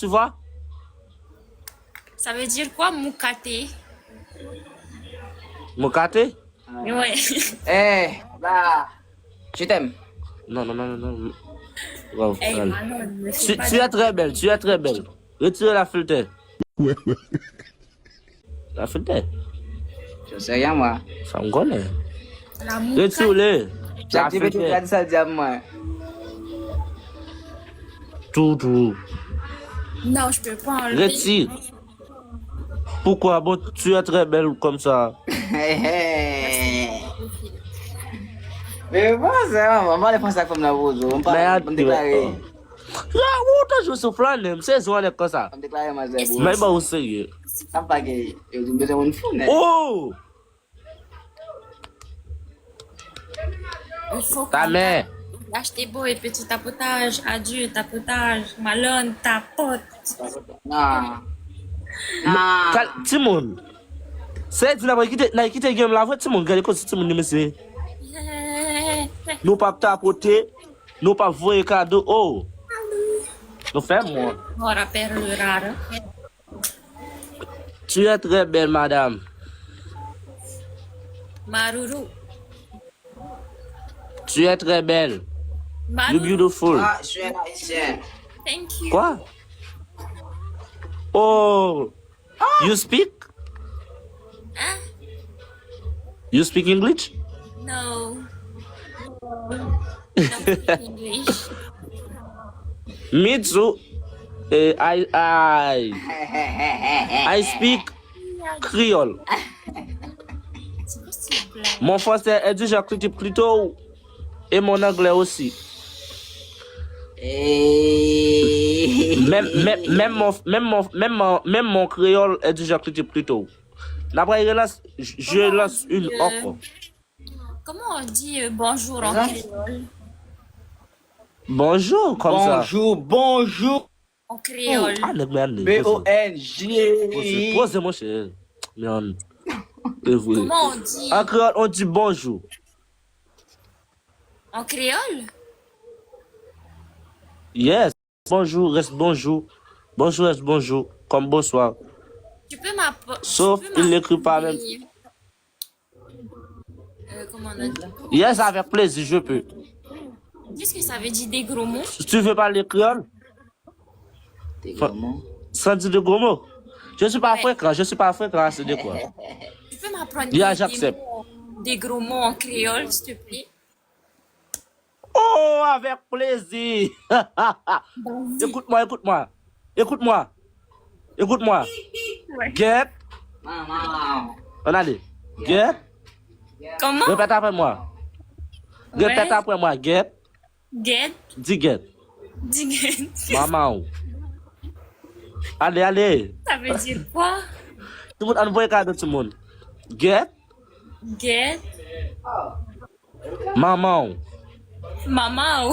tu vois? Ça veut dire quoi, mukate? Mokate? Ouais. Là, je t'aime. Non, non, non, non, non. Wow, Hey, allez. Manon, ne fais pas Tu es très belle, tu es très belle. Retire la filtre. La filtre, Je sais rien, moi. ça me connaît. la mukate. Retire-le. J'ai La activé tout filtre. le ça, diable, moi. Tout, tout. Non, je peux pas enlever. Retire. Pourquoi? Bon, tu es très belle comme ça. Mais bon, c'est vraiment, on va aller prendre ça comme la rose. On Mais va me déclarer. Ah, où t'as joué ce flan? C'est souvent comme ça. On me déclarer, ma zèbre. Mais pas au sérieux. Ça me pas que j'ai besoin d'une foule. Oh! Il faut Ta qu'on mère. lâche tes beaux et petit tapotage. Adieu, tapotage. Malone, tapote. Non. Non. Timon. C'est tu n'as quitté game la voix, Timon. Regardez quoi, Timon, monsieur. Nous pas tapoter. Nous pas voyer cadeau. Oh. Nous faisons moi. Ora perle rara. Tu es très belle, madame. Maruru. Tu es très belle. You Maruru. beautiful. Ah, je suis un haïtien. Thank you. Quoi? Oh. You speak? Hein? You speak English? No. Don't speak English. Me too. I speak Creole. C'est possible. Mon français est déjà critique plutôt et mon anglais aussi. Même mon créole est déjà critique plutôt. D'après, je lance une offre. Comment on dit bonjour en créole? Bonjour, comme ça. Bonjour, bonjour. En créole. Ah, merde. B-O-N-J. Pose mon cher. Merde. Comment on dit En créole, on dit bonjour. en créole? Yes. Bonjour, reste bonjour. Bonjour, reste bonjour. Comme bonsoir. Tu peux m'apprendre. Sauf, il l'écrit pas même. Comment on a dit? Yes, avec plaisir, je peux. Qu'est-ce que ça veut dire des gros mots? Si tu veux parler créole, sans dire de gros mots. Je suis pas fréquent, c'est de quoi? Tu peux m'apprendre Yeah, j'accepte. des gros mots en créole, s'il te plaît? Oh, avec plaisir. Écoute-moi. Ouais. Get. Maman. On a dit. Get. Comment? Répète après moi. Répète après moi. Get. Get. Dis get. Dig. Maman. Allez. Ça veut dire quoi? Tout le monde envoie cadeau tout le monde. Get. Get. Maman. Maman.